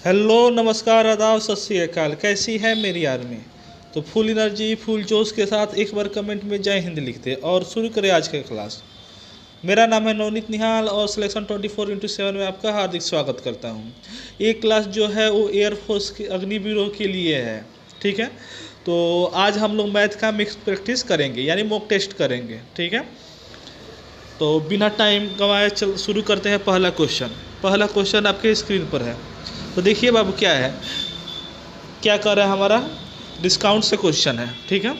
Hello, नमस्कार, आदाब, सत श्री अकाल। कैसी है मेरी आर्मी? तो फुल एनर्जी फुल जोश के साथ एक बार कमेंट में जय हिंद लिखते और शुरू करें आज का क्लास। मेरा नाम है नवनीत निहाल और सिलेक्शन 24x7 में आपका हार्दिक स्वागत करता हूं। ये क्लास जो है वो एयरफोर्स के अग्निवीरों के लिए है, ठीक है। तो आज हम लोग मैथ का मिक्स प्रैक्टिस करेंगे, यानी मॉक टेस्ट करेंगे, ठीक है। तो बिना टाइम गंवाए शुरू करते हैं। पहला क्वेश्चन आपके स्क्रीन पर है। तो देखिए बाबू, क्या कर रहा है हमारा डिस्काउंट से क्वेश्चन है, ठीक है।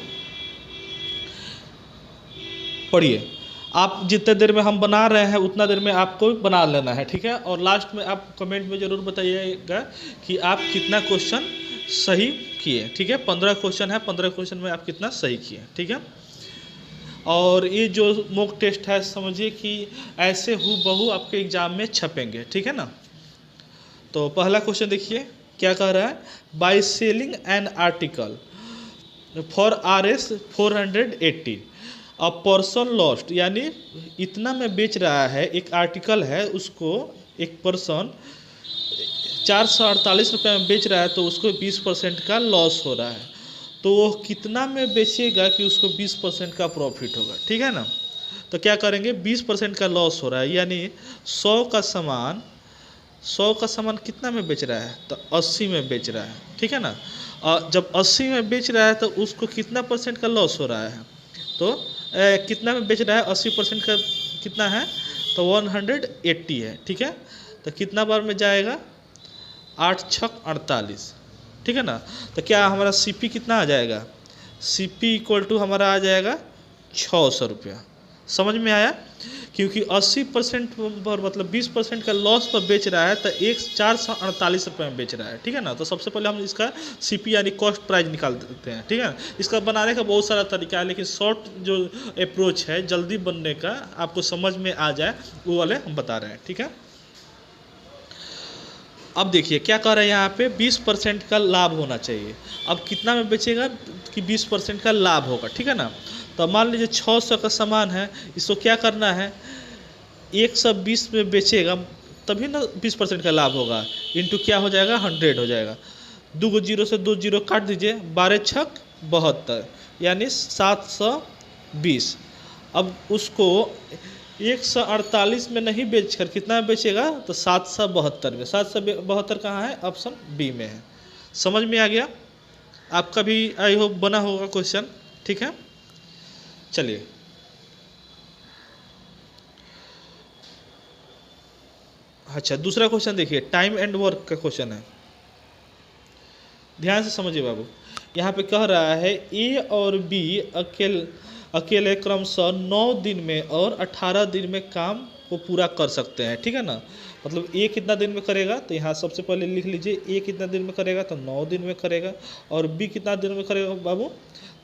पढ़िए, आप जितने देर में हम बना रहे हैं उतना देर में आपको बना लेना है, ठीक है। और लास्ट में आप कमेंट में ज़रूर बताइएगा कि आप कितना क्वेश्चन सही किए, ठीक है। 15 क्वेश्चन है, 15 क्वेश्चन में आप कितना सही किए, ठीक है। और ये जो मॉक टेस्ट है समझिए कि ऐसे हूबहू आपके एग्ज़ाम में छपेंगे, ठीक है ना। तो पहला क्वेश्चन देखिए क्या कह रहा है। By selling an article for RS 480 a person lost, यानी इतना में बेच रहा है, एक आर्टिकल है उसको एक पर्सन 448 रुपये में बेच रहा है, तो उसको 20% का लॉस हो रहा है। तो वो कितना में बेचेगा कि उसको 20% का प्रॉफिट होगा, ठीक है ना। तो क्या करेंगे, 20% का लॉस हो रहा है, यानी 100 का सामान कितना में बेच रहा है, तो 80 में बेच रहा है, ठीक है ना। और जब 80 में बेच रहा है तो उसको कितना परसेंट का लॉस हो रहा है, तो कितना में बेच रहा है, 80% का कितना है, तो 180 है, ठीक है। तो कितना बार में जाएगा, 8 छक 48, ठीक है ना। तो क्या हमारा CP कितना आ जाएगा, CP इक्वल टू हमारा आ जाएगा 600 रुपया। समझ में आया? क्योंकि 80% पर मतलब 20% का लॉस पर बेच रहा है, तो 448 रुपये में बेच रहा है, ठीक है ना। तो सबसे पहले हम इसका CP यानी कॉस्ट प्राइस निकाल देते हैं, ठीक है। इसका बनाने का बहुत सारा तरीका है, लेकिन शॉर्ट जो अप्रोच है जल्दी बनने का, आपको समझ में आ जाए वो वाले हम बता रहे हैं, ठीक है। अब देखिए क्या कर रहे हैं, यहाँ पे 20% का लाभ होना चाहिए। अब कितना में बेचेगा कि 20% का लाभ होगा, ठीक है ना। तो मान लीजिए 600 का सामान है, इसको क्या करना है, 120 में बेचेगा, तभी ना 20% का लाभ होगा। इंटू क्या हो जाएगा, 100 हो जाएगा। 2 जीरो से 2 जीरो काट दीजिए, 12 छक 72, यानी 720। अब उसको 148 में नहीं बेचकर कितना बेचेगा, तो 772 में। 772 कहाँ है, ऑप्शन बी में है। समझ में आ गया? आपका भी आई होप बना होगा क्वेश्चन, ठीक है। चलिए अच्छा, दूसरा क्वेश्चन देखिए, टाइम एंड वर्क का क्वेश्चन है। ध्यान से समझिए बाबू, यहाँ पे कह रहा है A और B अकेले क्रमशः 9 दिन में और 18 दिन में काम को पूरा कर सकते हैं, ठीक है ना। मतलब A कितना दिन में करेगा, तो यहाँ सबसे पहले लिख लीजिए A कितना दिन में करेगा, तो 9 दिन में करेगा। और B कितना दिन में करेगा बाबू,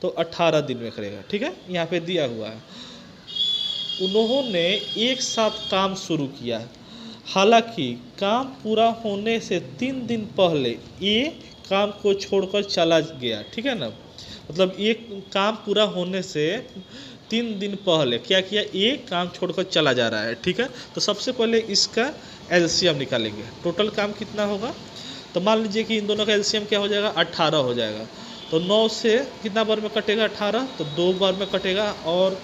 तो 18 दिन में करेगा, ठीक है। यहाँ पे दिया हुआ है। उन्होंने एक साथ काम शुरू किया, हालांकि काम पूरा होने से 3 दिन पहले ये काम को छोड़कर चला गया, ठीक है ना। मतलब एक काम पूरा होने से 3 दिन पहले क्या किया, ये काम छोड़कर चला जा रहा है, ठीक है। तो सबसे पहले इसका LCM निकालेंगे, टोटल काम कितना होगा। तो मान लीजिए कि इन दोनों का LCM क्या हो जाएगा, 18 हो जाएगा। तो 9 से कितना बार में कटेगा, 18, तो 2 बार में कटेगा, और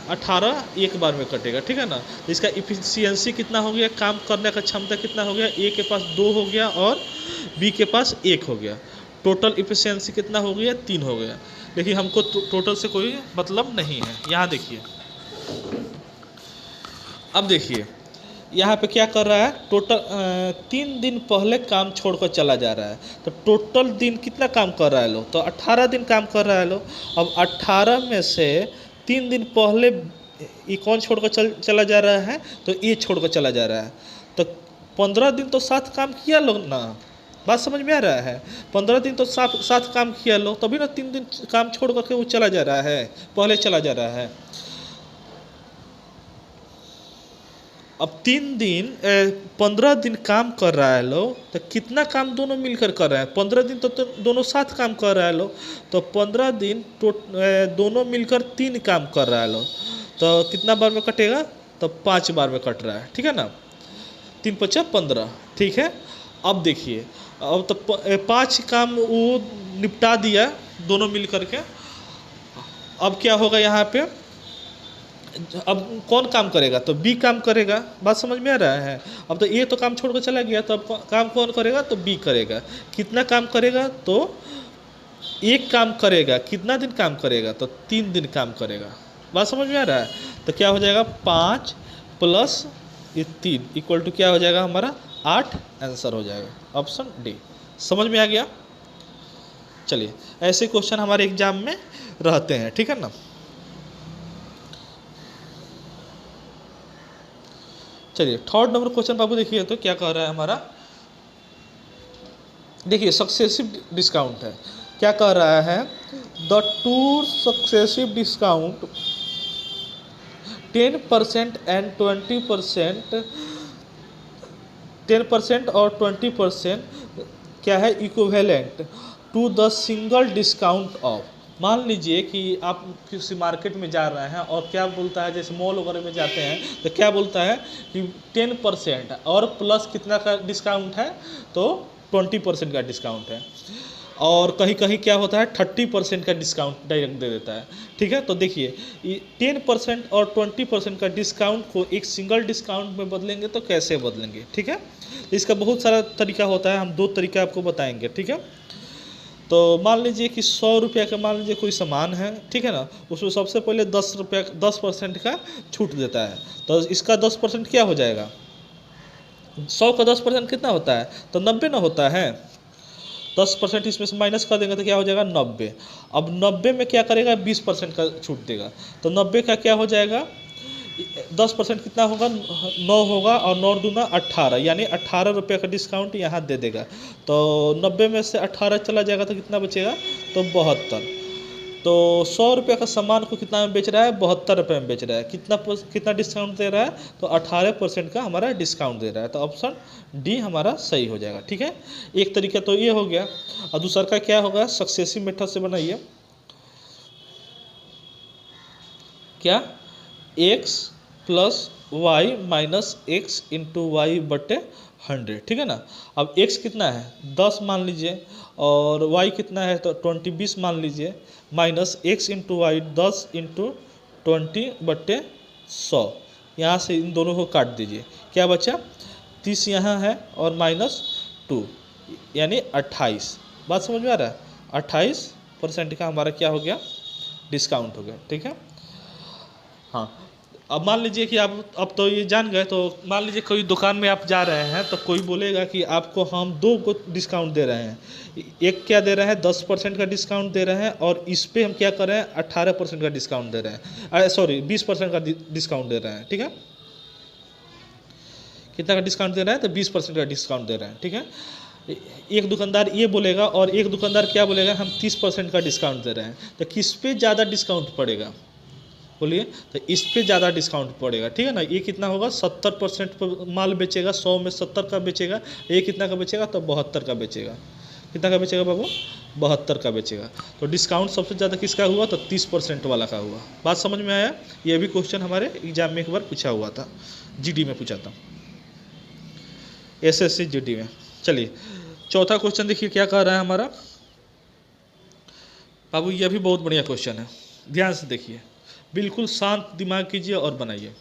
18 एक बार में कटेगा, ठीक है ना। तो इसका इफिशियंसी कितना हो गया, काम करने का क्षमता कितना हो गया, A के पास 2 हो गया और B के पास 1 हो गया। टोटल इफिशियंसी कितना हो गया, 3 हो गया। लेकिन हमको टोटल से कोई मतलब नहीं है। यहाँ देखिए, अब देखिए यहाँ पे क्या कर रहा है, टोटल 3 दिन पहले काम छोड़कर चला जा रहा है। तो टोटल दिन कितना काम कर रहा है लोग, तो 18 दिन काम कर रहा है लोग। अब 18 में से 3 दिन पहले ये कौन छोड़कर चला जा रहा है, तो ये छोड़कर चला जा रहा है। तो 15 दिन तो साथ काम किया लोग ना, बात समझ में आ रहा है। 15 दिन तो साथ काम किया लोग, तभी ना 3 दिन काम छोड़ करके वो चला जा रहा है, पहले चला जा रहा है। अब 15 दिन काम कर रहा है लोग, तो कितना काम दोनों मिलकर कर रहे हैं, 15 दिन तो दोनों साथ काम कर रहा है लोग। तो 15 दिन दोनों मिलकर 3 काम कर रहा है लोग। तो कितना बार में कटेगा, तो 5 बार में कट रहा है, ठीक है ना। 3 × 5 = 15, ठीक है। अब देखिए, अब तो 5 काम वो निपटा दिया दोनों मिल करके। अब क्या होगा यहाँ पे, अब कौन काम करेगा, तो बी काम करेगा। बात समझ में आ रहा है। अब तो ए तो काम छोड़ कर चला गया, तो अब काम कौन करेगा, तो बी करेगा। कितना काम करेगा, तो एक काम करेगा। कितना दिन काम करेगा, तो 3 दिन काम करेगा। बात समझ में आ रहा है। तो क्या हो जाएगा, 5 प्लस ये 3 इक्वल टू क्या हो जाएगा हमारा 8। आंसर हो जाएगा ऑप्शन डी। समझ में आ गया। चलिए, ऐसे क्वेश्चन हमारे एग्जाम में रहते हैं, ठीक है ना। चलिए, थर्ड नंबर क्वेश्चन बाबू देखिए तो क्या कह रहा है हमारा। देखिए, सक्सेसिव डिस्काउंट है। क्या कह रहा है, the two successive discount 10% and 20%, 10% और 20% क्या है, equivalent to the single discount of. मान लीजिए कि आप किसी मार्केट में जा रहे हैं और क्या बोलता है, जैसे मॉल वगैरह में जाते हैं तो क्या बोलता है कि 10% और प्लस कितना का डिस्काउंट है, तो 20% का डिस्काउंट है। और कहीं कहीं क्या होता है 30% का डिस्काउंट डायरेक्ट दे देता है। ठीक है, तो देखिए 10% और 20% का डिस्काउंट को एक सिंगल डिस्काउंट में बदलेंगे तो कैसे बदलेंगे। ठीक है, इसका बहुत सारा तरीका होता है, हम 2 तरीका आपको बताएंगे। ठीक है, तो मान लीजिए कि 100 रुपये का मान लीजिए कोई सामान है, ठीक है ना, उसमें सबसे पहले 10% का छूट देता है। तो इसका 10% क्या हो जाएगा, 100 का 10% कितना होता है, तो 90 ना होता है। 10% इसमें से माइनस कर देंगे तो क्या हो जाएगा 90। अब 90 में क्या करेगा, 20% का छूट देगा। तो 90 का क्या हो जाएगा, 10% कितना होगा, 9 होगा, और 9 दूना 18, यानी 18 रुपये का डिस्काउंट यहाँ दे देगा। तो 90 में से 18 चला जाएगा तो कितना बचेगा, तो 72। तो 100 रुपये का सामान को कितना में बेच रहा है, 72 रुपये में बेच रहा है। कितना डिस्काउंट दे रहा है, तो 18% का हमारा डिस्काउंट दे रहा है। तो ऑप्शन डी हमारा सही हो जाएगा। ठीक है, एक तरीका तो ये हो गया। और दूसरा का क्या होगा, सक्सेसिव मेथड से बनाइए। क्या, x plus y minus x into y बटे 100। ठीक है ना। अब x कितना है, 10 मान लीजिए, और y कितना है, तो 20 मान लीजिए, minus x into y 10 into 20 बटे 100। यहाँ से इन दोनों को काट दीजिए, क्या बचा, 30 यहाँ है और माइनस 2 यानी 28। बात समझ में आ रहा है, 28% का हमारा क्या हो गया, डिस्काउंट हो गया। ठीक है, हाँ। अब मान लीजिए कि आप अब तो ये जान गए, तो मान लीजिए कोई दुकान में आप जा रहे हैं तो कोई बोलेगा कि आपको हम 2 को डिस्काउंट दे रहे हैं। एक क्या दे रहे हैं, 10% का डिस्काउंट दे रहे हैं, और इस पर हम क्या कर रहे हैं, 18% का डिस्काउंट दे रहे हैं, सॉरी 20% का डिस्काउंट दे रहे हैं। ठीक है, कितना का डिस्काउंट दे रहे हैं, तो 20% का डिस्काउंट दे रहे हैं। ठीक है, एक दुकानदार ये बोलेगा और एक दुकानदार क्या बोलेगा, हम 30% का डिस्काउंट दे रहे हैं। तो किस पे ज़्यादा डिस्काउंट पड़ेगा, बोलिए, तो इस पे ज़्यादा डिस्काउंट पड़ेगा। ठीक है ना, ये कितना होगा, 70% पर माल बेचेगा, 100 में 70 का बेचेगा, ये कितना का बेचेगा, तो 72 का बेचेगा। कितना का बेचेगा बाबू, 72 का बेचेगा। तो डिस्काउंट सबसे ज़्यादा किसका हुआ, तो 30% वाला का हुआ। बात समझ में आया। ये भी क्वेश्चन हमारे एग्जाम में एक बार पूछा हुआ था, जीडी में पूछा था, एसएससी जीडी में। चलिए, चौथा क्वेश्चन देखिए क्या कह रहा है हमारा बाबू। ये भी बहुत बढ़िया क्वेश्चन है, ध्यान से देखिए, बिल्कुल शांत दिमाग कीजिए और बनाइए।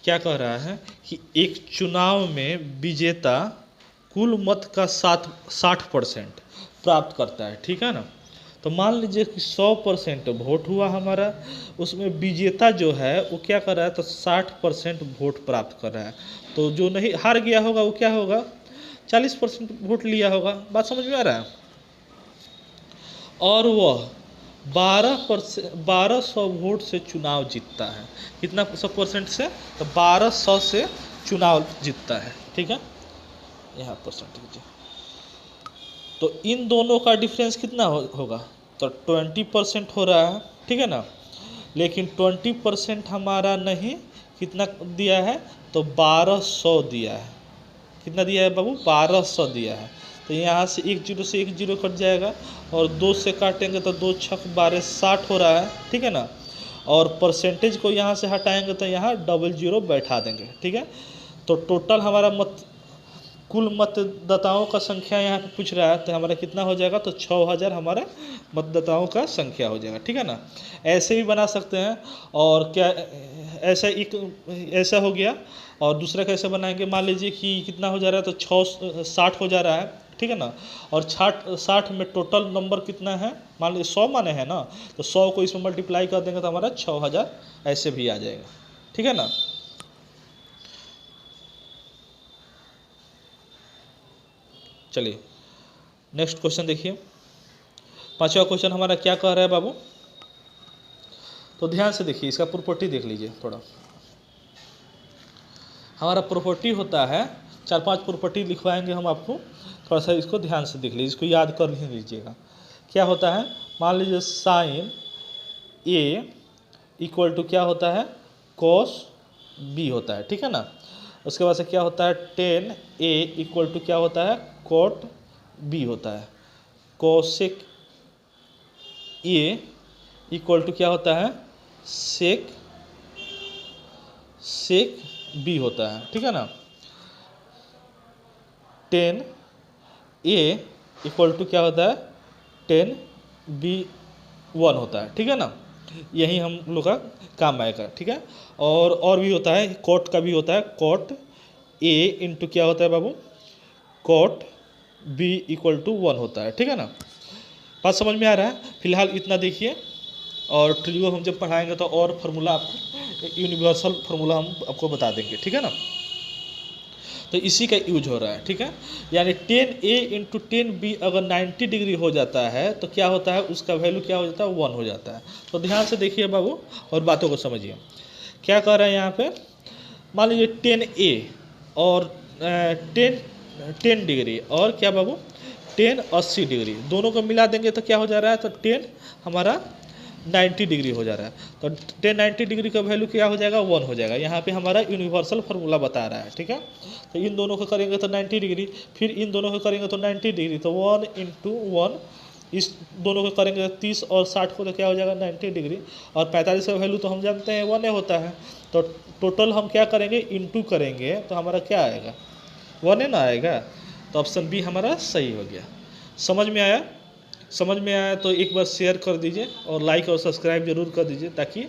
क्या कह रहा है कि एक चुनाव में विजेता कुल मत का 60% प्राप्त करता है। ठीक है ना, तो मान लीजिए कि 100% वोट हुआ हमारा, उसमें विजेता जो है वो क्या कर रहा है, तो 60% वोट प्राप्त कर रहा है। तो जो नहीं हार गया होगा वो क्या होगा, 40% वोट लिया होगा। बात समझ में आ रहा है। और वह 1200 वोट से चुनाव जीतता है। कितना 100% से, तो 1200 से चुनाव जीतता है। ठीक है, यहाँ परसेंट लीजिए। तो इन दोनों का डिफरेंस कितना होगा, तो 20% हो रहा है। ठीक है ना, लेकिन 20% हमारा नहीं, कितना दिया है, तो 1200 दिया है। कितना दिया है बाबू, 1200 दिया है। तो यहाँ से एक जीरो कट जाएगा, और 2 से काटेंगे तो 2 छक 12, 60 हो रहा है। ठीक है ना, और परसेंटेज को यहाँ से हटाएंगे तो यहाँ 00 बैठा देंगे। ठीक है, तो टोटल हमारा मत कुल मतदाताओं का संख्या यहाँ पे पूछ रहा है, तो हमारा कितना हो जाएगा, तो 6000 हमारा मतदाताओं का संख्या हो जाएगा, ठीक है ना। ऐसे भी बना सकते हैं। और क्या ऐसा एक ऐसा हो गया। और दूसरा कैसे बनाएंगे, मान लीजिए कि कितना हो जा रहा है, तो 60 हो जा रहा है, ठीक है ना। और 60 में टोटल नंबर कितना है, मान लीजिए 100 माने हैं ना, तो 100 को इसमें मल्टीप्लाई कर देंगे तो हमारा 6000 ऐसे भी आ जाएगा, ठीक है ना। चलिए नेक्स्ट क्वेश्चन देखिए। 5वां क्वेश्चन हमारा क्या कह रहा है बाबू, तो ध्यान से देखिए, इसका प्रॉपर्टी देख लीजिए थोड़ा। हमारा प्रॉपर्टी होता है, 4-5 प्रॉपर्टी लिखवाएंगे हम आपको, थोड़ा सा इसको ध्यान से देख लीजिए, इसको याद कर लीजिएगा। क्या होता है, मान लीजिए साइन ए इक्वल टू क्या होता है, कोस बी होता है, ठीक है ना। उसके बाद से क्या होता है, टेन ए इक्वल टू क्या होता है, कोट बी होता है। कोसेक ए इक्वल टू क्या होता है, सेक बी होता है, ठीक है ना। टेन ए इक्वल टू क्या होता है, टेन बी 1 होता है, ठीक है ना। यही हम लोग का काम आएगा, ठीक है। और भी होता है, कोट का भी होता है, कोट ए इंटू क्या होता है बाबू, कोट बी इक्वल टू 1 होता है, ठीक है ना। बात समझ में आ रहा है। फिलहाल इतना देखिए, और ट्रिगो हम जब पढ़ाएंगे तो और फार्मूला आपको, यूनिवर्सल फार्मूला हम आपको बता देंगे, ठीक है ना। तो इसी का यूज हो रहा है, ठीक है। यानी 10A इंटू 10B अगर 90 डिग्री हो जाता है तो क्या होता है, उसका वैल्यू क्या हो जाता है, 1 हो जाता है। तो ध्यान से देखिए बाबू और बातों को समझिए। क्या कह रहे हैं यहाँ पे, मान लीजिए 10A और 10 डिग्री और क्या बाबू 10 80 डिग्री, दोनों को मिला देंगे तो क्या हो जा रहा है, तो 10 हमारा 90 डिग्री हो जा रहा है। तो 10 90 डिग्री का वैल्यू क्या हो जाएगा, 1 हो जाएगा। यहाँ पे हमारा यूनिवर्सल फार्मूला बता रहा है, ठीक है। तो इन दोनों को करेंगे तो 90 डिग्री, फिर इन दोनों को करेंगे तो 90 डिग्री, तो 1 इंटू 1, इस दोनों को करेंगे 30 और 60 को तो क्या हो जाएगा 90 डिग्री। और 45 का वैल्यू तो हम जानते हैं 1 होता है। तो टोटल हम क्या करेंगे, इंटू करेंगे तो हमारा क्या आएगा, 1 ना आएगा। तो ऑप्शन बी हमारा सही हो गया। समझ में आया, समझ में आया तो एक बार शेयर कर दीजिए और लाइक और सब्सक्राइब जरूर कर दीजिए, ताकि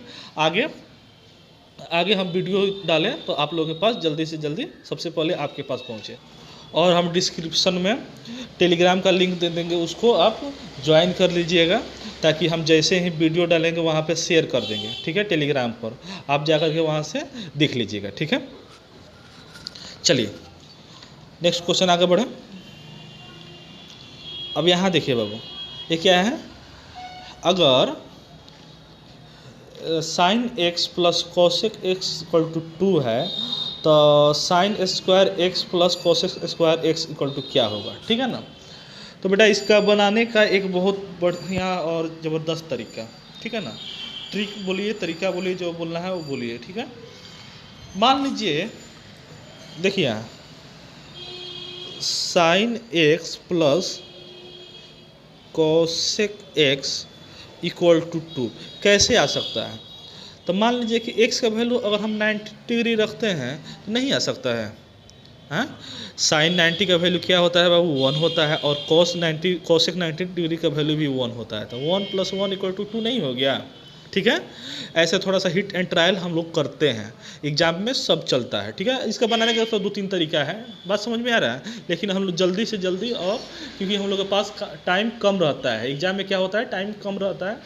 आगे हम वीडियो डालें तो आप लोगों के पास जल्दी से जल्दी सबसे पहले आपके पास पहुंचे। और हम डिस्क्रिप्शन में टेलीग्राम का लिंक दे देंगे, उसको आप ज्वाइन कर लीजिएगा, ताकि हम जैसे ही वीडियो डालेंगे वहाँ पे शेयर कर देंगे, ठीक है। टेलीग्राम पर आप जाकर के वहाँ से देख लीजिएगा, ठीक है। चलिए नेक्स्ट क्वेश्चन आगे बढ़े। अब यहाँ देखिए बाबू, ये क्या है, अगर sine x plus cosec x equal to 2 है, तो sine square x plus cosec square x equal to क्या होगा, ठीक है ना। तो बेटा इसका बनाने का एक बहुत बढ़िया और ज़बरदस्त तरीका, ठीक है ना। ट्रिक बोलिए, तरीका बोलिए, जो बोलना है वो बोलिए, ठीक है। मान लीजिए देखिए यहाँ sine x plus cosec x equal to 2 कैसे आ सकता है। तो मान लीजिए कि x का वैल्यू अगर हम 90 डिग्री रखते हैं तो नहीं आ सकता है, हाँ। साइन 90 का वैल्यू क्या होता है बाबू, 1 होता है। और कोसेक 90 डिग्री का वैल्यू भी 1 होता है। तो 1 + 1 = 2 नहीं हो गया, ठीक है। ऐसे थोड़ा सा हिट एंड ट्रायल हम लोग करते हैं, एग्जाम में सब चलता है, ठीक है। इसका बनाने का तो 2-3 तरीका है, बात समझ में आ रहा है। लेकिन हम लोग जल्दी से जल्दी, और क्योंकि हम लोग के पास टाइम कम रहता है, एग्जाम में क्या होता है टाइम कम रहता है,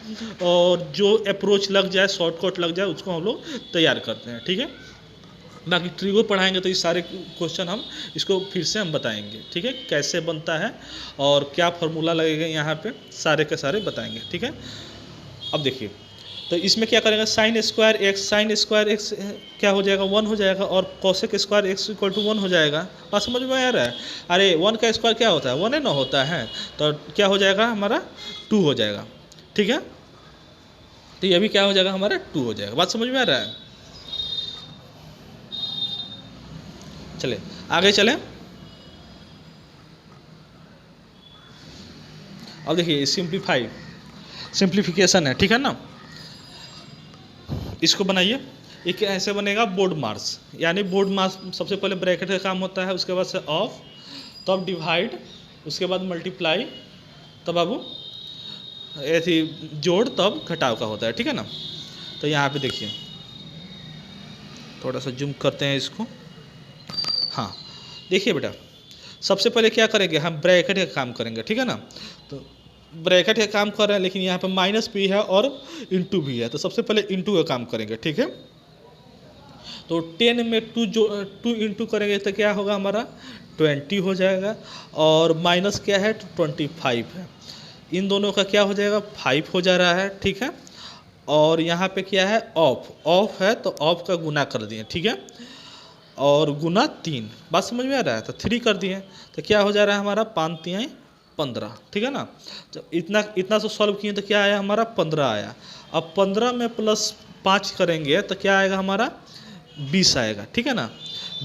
और जो अप्रोच लग जाए, शॉर्टकट लग जाए, उसको हम लोग तैयार करते हैं, ठीक है। बाकी ट्रिगो पढ़ाएंगे तो ये सारे क्वेश्चन हम इसको फिर से हम बताएंगे, ठीक है, कैसे बनता है और क्या फार्मूला लगेगा यहाँ पे, सारे के सारे बताएंगे, ठीक है। अब देखिए, तो इसमें क्या करेंगे, साइन स्क्वायर एक्स क्या हो जाएगा, 1 हो जाएगा। और cosec square x equal to 1 हो जाएगा। बात समझ में आ रहा है। अरे 1 का स्क्वायर क्या होता है, 1 ना होता है। तो क्या हो जाएगा हमारा, 2 हो जाएगा, ठीक है। तो ये भी क्या हो जाएगा हमारा, 2 हो जाएगा। बात समझ में आ रहा है। चले आगे चलें। अब देखिए सिंप्लीफिकेशन है, ठीक है ना। इसको बनाइए, एक ऐसे बनेगा बोर्ड मार्क्स। यानी बोर्ड मार्क्स सबसे पहले ब्रैकेट का काम होता है, उसके बाद से ऑफ, तब डिवाइड, उसके बाद मल्टीप्लाई, तब बाबू ऐसे जोड़, तब घटाव का होता है, ठीक है ना। तो यहाँ पे देखिए, थोड़ा सा जूम करते हैं इसको। हाँ देखिए बेटा, सबसे पहले क्या करेंगे, हम ब्रैकेट का काम करेंगे, ठीक है ना। तो ब्रैकेट का काम कर रहे हैं, लेकिन यहाँ पे माइनस भी है और इंटू भी है, तो सबसे पहले इंटू का काम करेंगे, ठीक है। तो 10 में 2 इंटू करेंगे तो क्या होगा हमारा 20 हो जाएगा, और माइनस क्या है 25 है, इन दोनों का क्या हो जाएगा 5 हो जा रहा है, ठीक है। और यहाँ पे क्या है ऑफ है, तो ऑफ का गुना कर दिए, ठीक है, और गुना 3, बात समझ में आ रहा है, तो 3 कर दिए, तो क्या हो जा रहा है हमारा 5 3 15, ठीक है ना। तो इतना से सॉल्व किए तो क्या आया हमारा 15 आया। अब 15 में प्लस 5 करेंगे तो क्या आएगा हमारा 20 आएगा, ठीक है ना,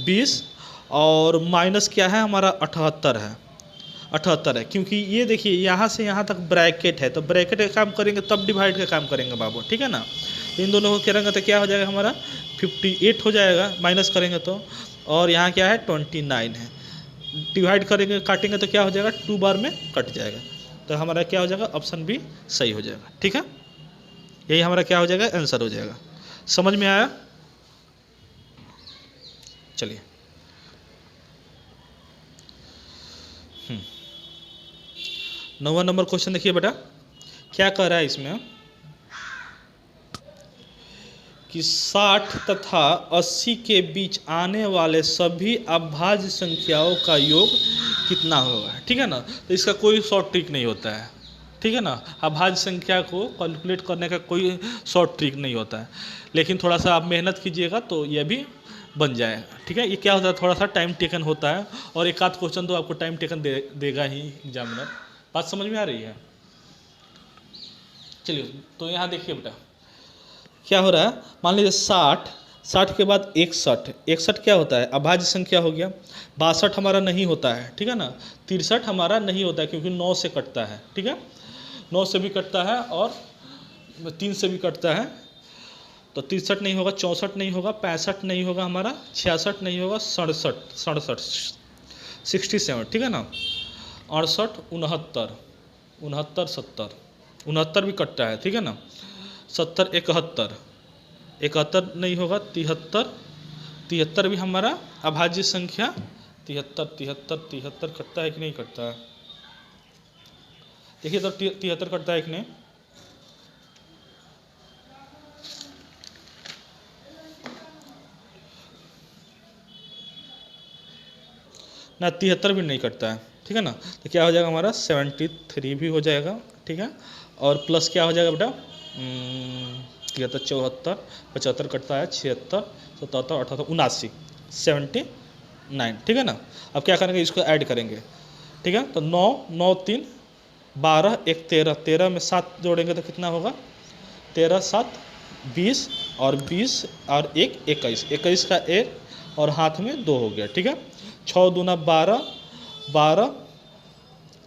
20, और माइनस क्या है हमारा 78 है, 78 है, क्योंकि ये देखिए यहाँ से यहाँ तक ब्रैकेट है, तो ब्रैकेट का काम करेंगे तब डिवाइड का काम करेंगे बाबू, ठीक है ना। तो इन दोनों को करेंगे तो क्या हो जाएगा हमारा 58 हो जाएगा, माइनस करेंगे तो, और यहाँ क्या है 29 है, डिवाइड करेंगे काटेंगे तो क्या हो जाएगा 2 बार में कट जाएगा, तो हमारा क्या हो जाएगा ऑप्शन बी सही हो जाएगा, ठीक है। यही हमारा क्या हो जाएगा आंसर हो जाएगा। समझ में आया? चलिए 9वां नंबर क्वेश्चन देखिए बेटा, क्या कह रहा है इसमें कि 60 तथा 80 के बीच आने वाले सभी अभाज्य संख्याओं का योग कितना होगा, ठीक है ना। तो इसका कोई शॉर्ट ट्रिक नहीं होता है, ठीक है ना, अभाज्य संख्या को कैलकुलेट करने का कोई शॉर्ट ट्रिक नहीं होता है, लेकिन थोड़ा सा आप मेहनत कीजिएगा तो यह भी बन जाएगा, ठीक है। ये क्या होता है थोड़ा सा टाइम टेकन होता है, और एक आध क्वेश्चन तो आपको टाइम टेकन देगा ही एग्जामिनर, बात समझ में आ रही है। चलिए तो यहाँ देखिए बेटा क्या हो रहा है, मान लीजिए 60 के बाद 61 क्या होता है अभाज्य संख्या हो गया, 62 हमारा नहीं होता है, ठीक है ना, 63 हमारा नहीं होता है क्योंकि 9 से कटता है, ठीक है, 9 से भी कटता है और 3 से भी कटता है, तो 63 नहीं होगा, 64 नहीं होगा, 65 नहीं होगा हमारा, 66 नहीं होगा, 67 ठीक है ना, 68 69 70 69 भी कटता है, ठीक है ना, 70 71 नहीं होगा, 73 भी हमारा अभाज्य संख्या, 73 कटता है कि नहीं कटता है, देखिए तो 73 कटता है कि नहीं, ना 73 भी नहीं कटता है, ठीक है ना। तो क्या हो जाएगा हमारा 73 भी हो जाएगा, ठीक है, और प्लस क्या हो जाएगा बेटा 73 74 75 कटता है, 76 77 78 79 79, ठीक है ना। अब क्या करेंगे इसको ऐड करेंगे, ठीक है, तो 9 9 3 12 1 13 में 7 जोड़ेंगे तो कितना होगा 13 7 20 और 20 और 1 21 का 1 और हाथ में 2 हो गया, ठीक है, 6 दूना 12 12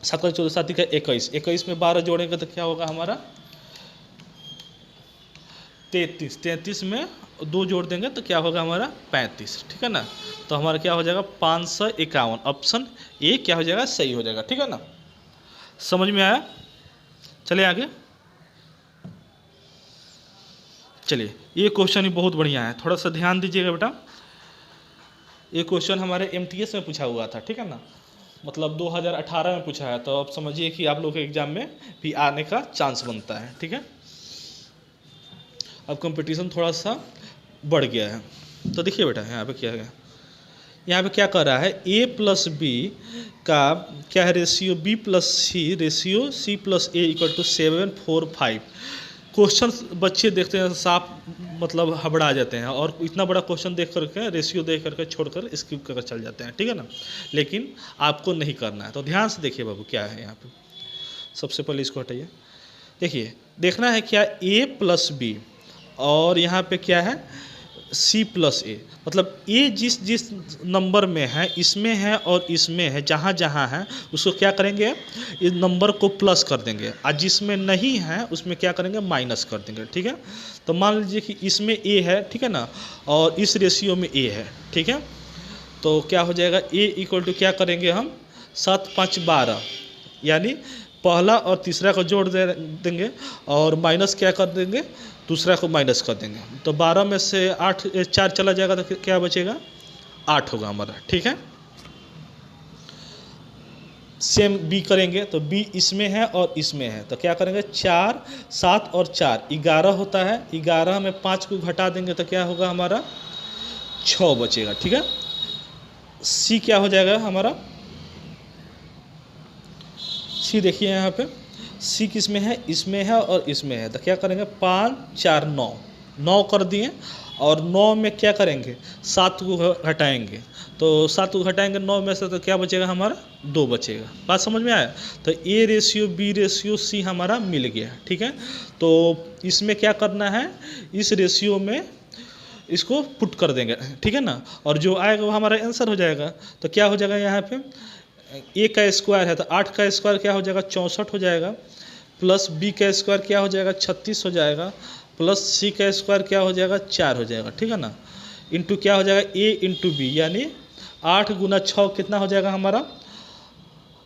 7 14 7 का 21 में 12 जोड़ेंगे तो क्या होगा हमारा 33 में 2 जोड़ देंगे तो क्या होगा हमारा 35, ठीक है ना। तो हमारा क्या हो जाएगा 551, ऑप्शन ए क्या हो जाएगा सही हो जाएगा, ठीक है ना। समझ में आया? चलिए आगे, चलिए ये क्वेश्चन ही बहुत बढ़िया है, थोड़ा सा ध्यान दीजिएगा बेटा। ये क्वेश्चन हमारे MTS में पूछा हुआ था, ठीक है ना, मतलब 2018 में पूछा है, तो अब समझिए कि आप लोग के एग्जाम में भी आने का चांस बनता है, ठीक है। अब कंपटीशन थोड़ा सा बढ़ गया है, तो देखिए बेटा यहाँ पे क्या है, यहाँ पे क्या कर रहा है a प्लस बी का क्या है ratio b plus c ratio c plus a equal to 7 4 5। Question बच्चे देखते हैं साफ मतलब हबड़ा जाते हैं, और इतना बड़ा क्वेश्चन देख करके रेशियो देख करके छोड़कर स्किप कर चल जाते हैं, ठीक है ना, लेकिन आपको नहीं करना है। तो ध्यान से देखिए बाबू क्या है यहाँ पे, सबसे पहले इसको हटाइए, देखिए देखना है क्या a प्लस बी और यहाँ पे क्या है c प्लस ए, मतलब ए जिस नंबर में है इसमें है और इसमें है, जहाँ जहाँ है उसको क्या करेंगे इस नंबर को प्लस कर देंगे, और जिसमें नहीं है उसमें क्या करेंगे माइनस कर देंगे, ठीक है। तो मान लीजिए कि इसमें ए है, ठीक है ना, और इस रेशियो में ए है, ठीक है, तो क्या हो जाएगा a इक्वल टू क्या करेंगे हम 7 5 12, यानी पहला और तीसरा को जोड़ देंगे और माइनस क्या कर देंगे, दूसरा को माइनस कर देंगे। तो 12 में से 8 4 चला जाएगा तो क्या बचेगा 8 होगा हमारा। ठीक है, सेम बी करेंगे तो बी इसमें है और इसमें है तो क्या करेंगे 4 7 और 4 11 होता है, 11 में 5 को घटा देंगे तो क्या होगा हमारा 6 बचेगा। ठीक है, सी क्या हो जाएगा हमारा, सी देखिए यहाँ पे सी किस में है, इसमें है और इसमें है तो क्या करेंगे 5 4 9 9 कर दिए और 9 में क्या करेंगे 7 को घटाएंगे तो 7 को घटाएंगे 9 में से तो क्या बचेगा हमारा 2 बचेगा। बात समझ में आया। तो a ratio b ratio c हमारा मिल गया। ठीक है, तो इसमें क्या करना है, इस रेशियो में इसको पुट कर देंगे। ठीक है ना, और जो आएगा वो हमारा आंसर हो जाएगा। तो क्या हो जाएगा यहाँ पे ए का स्क्वायर है तो 8 का स्क्वायर क्या हो जाएगा 64 हो जाएगा, प्लस बी का स्क्वायर क्या हो जाएगा 36 हो जाएगा, प्लस सी का स्क्वायर क्या हो जाएगा 4 हो जाएगा। ठीक है ना, इंटू क्या हो जाएगा ए इंटू बी, यानी 8 गुना 6 कितना हो जाएगा हमारा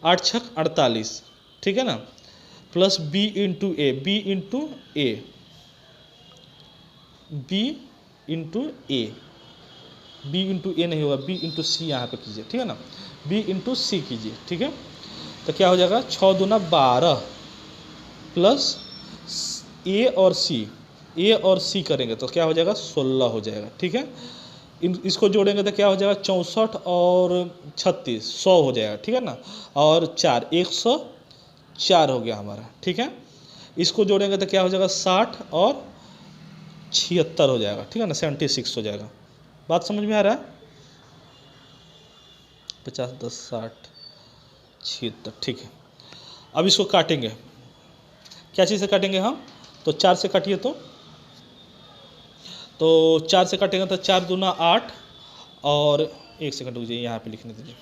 8 6 48। ठीक है ना, प्लस बी इंटू ए, बी इंटू ए, बी इंटू ए, बी इंटू ए नहीं होगा, बी इंटू सी यहाँ पे कीजिए। ठीक है ना, बी इंटू सी कीजिए। ठीक है, तो क्या हो जाएगा 6 दूना 12 प्लस ए और सी, ए और सी करेंगे तो क्या हो जाएगा 16 हो जाएगा। ठीक है, इसको जोड़ेंगे तो क्या हो जाएगा 64 और 36 100 हो जाएगा। ठीक है ना, और 4 104 हो गया हमारा। ठीक है, इसको जोड़ेंगे तो क्या हो जाएगा 60 और 76 हो जाएगा। ठीक है ना, 76 हो जाएगा। बात समझ में आ रहा है, 50 10 60 76। ठीक है, अब इसको काटेंगे, क्या चीज़ से काटेंगे हम, तो 4 से काटिए तो 4 से काटेंगे तो 4 दूना 8 और 1 सेकंड रुकिए यहाँ पे लिखने दीजिए।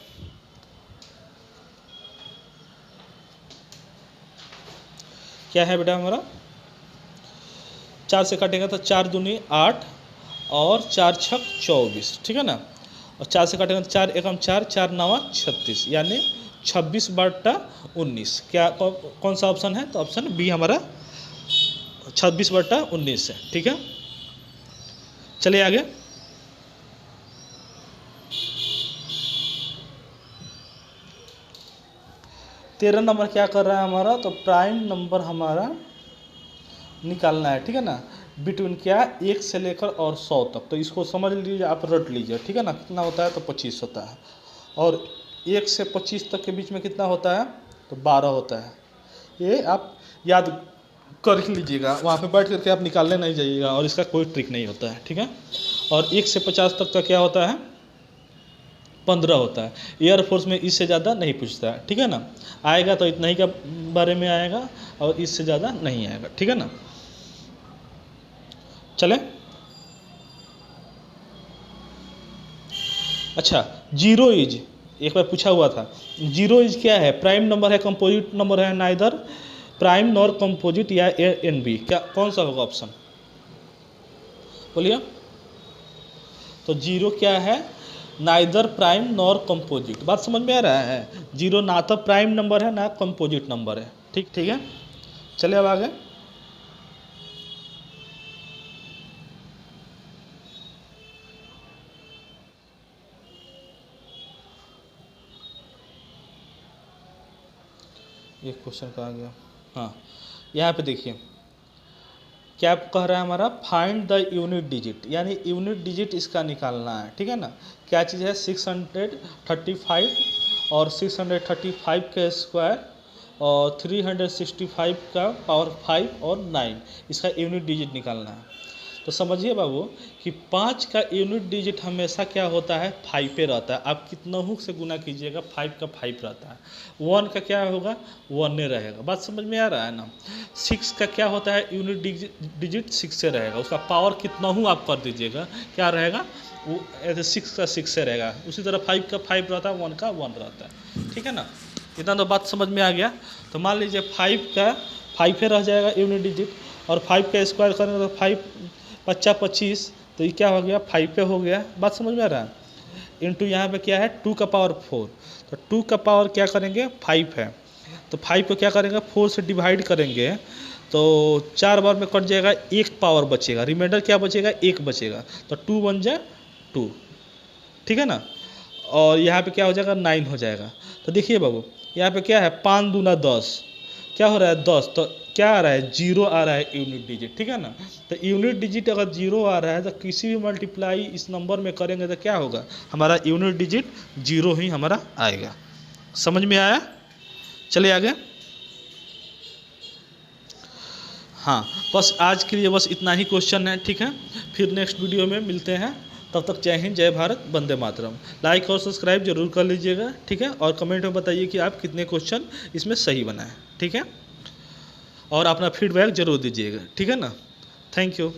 क्या है बेटा हमारा 4 से काटेंगे तो 4 दूनी 8 और 4 6 24। ठीक है ना, और 4 से काटेंगे तो 4 एकम 4 4 9 36, यानी 26/19। क्या कौन सा ऑप्शन है, तो ऑप्शन बी हमारा 26/19 है। ठीक है, चलिए आगे। तेरह नंबर क्या कर रहा है हमारा, तो प्राइम नंबर हमारा निकालना है। ठीक है ना, बिटवीन क्या 1 से लेकर और 100 तक। तो इसको समझ लीजिए, आप रट लीजिए। ठीक है ना, कितना होता है तो 25 होता है, और 1 से 25 तक के बीच में कितना होता है तो 12 होता है। ये आप याद कर लीजिएगा, वहाँ पे बैठ करके आप निकालने नहीं जाइएगा, और इसका कोई ट्रिक नहीं होता है। ठीक है, और 1 से 50 तक का क्या होता है 15 होता है। एयरफोर्स में इससे ज़्यादा नहीं पूछता है। ठीक है ना, आएगा तो इतना ही का बारे में आएगा और इससे ज़्यादा नहीं आएगा। ठीक है ना, चले। अच्छा, जीरो इज एक बार पूछा हुआ था, जीरो इज क्या है, प्राइम नंबर है कंपोजिट नंबर है, नाइदर प्राइम नॉर कंपोजिट या एन बी, क्या कौन सा होगा ऑप्शन बोलिए। तो जीरो क्या है, नाइदर प्राइम नॉर कंपोजिट। बात समझ में आ रहा है, जीरो ना तो प्राइम नंबर है ना कंपोजिट नंबर है। ठीक ठीक है, चलिए अब आगे। एक क्वेश्चन कहा गया, हाँ यहाँ पे देखिए क्या कह रहा है हमारा, फाइंड द यूनिट डिजिट, यानी यूनिट डिजिट इसका निकालना है। ठीक है ना, क्या चीज़ है 635 और 635 का स्क्वायर और 365 का पावर 5 और 9, इसका यूनिट डिजिट निकालना है। तो समझिए बाबू कि 5 का यूनिट डिजिट हमेशा क्या होता है 5 पे रहता है। आप कितना हुक से गुना कीजिएगा 5 का 5 रहता है, 1 का क्या होगा 1 ने रहेगा। बात समझ में आ रहा है ना। 6 का क्या होता है यूनिट डिजिट 6 से रहेगा, उसका पावर कितना हूँ आप कर दीजिएगा क्या रहेगा वो 6 का 6 से रहेगा। उसी तरह 5 का 5 रहता है, 1 का 1 रहता है। ठीक है ना, इतना तो बात समझ में आ गया। तो मान लीजिए 5 का 5 पे रह जाएगा यूनिट डिजिट, और 5 का स्क्वायर करेंगे तो 5 55 25, तो ये क्या हो गया 5 पे हो गया। बात समझ में आ रहा है। इंटू यहाँ पे क्या है 2 का पावर 4, तो 2 का पावर क्या करेंगे 5 है, तो 5 को क्या करेंगे 4 से डिवाइड करेंगे तो 4 बार में कट जाएगा, 1 पावर बचेगा, रिमाइंडर क्या बचेगा 1 बचेगा, तो 2 बन जाए 2, ठीक है ना। और यहाँ पे क्या हो जाएगा 9 हो जाएगा। तो देखिए बाबू यहाँ पे क्या है 5 दूना 10, क्या हो रहा है 10, तो क्या आ रहा है 0 आ रहा है यूनिट डिजिट, ठीक है ना। तो यूनिट डिजिट अगर 0 आ रहा है तो किसी भी मल्टीप्लाई इस नंबर में करेंगे तो क्या होगा, हमारा यूनिट डिजिट 0 ही हमारा आएगा। समझ में आया? चलिए आगे। हाँ बस आज के लिए बस इतना ही क्वेश्चन है, ठीक है। फिर नेक्स्ट वीडियो में मिलते हैं, तब तक जय हिंद, जय भारत, वंदे मातरम। लाइक और सब्सक्राइब जरूर कर लीजिएगा, ठीक है। और कमेंट में बताइए कि आप कितने क्वेश्चन इसमें सही बनाए, ठीक है। और अपना फीडबैक जरूर दीजिएगा, ठीक है ना। Thank you.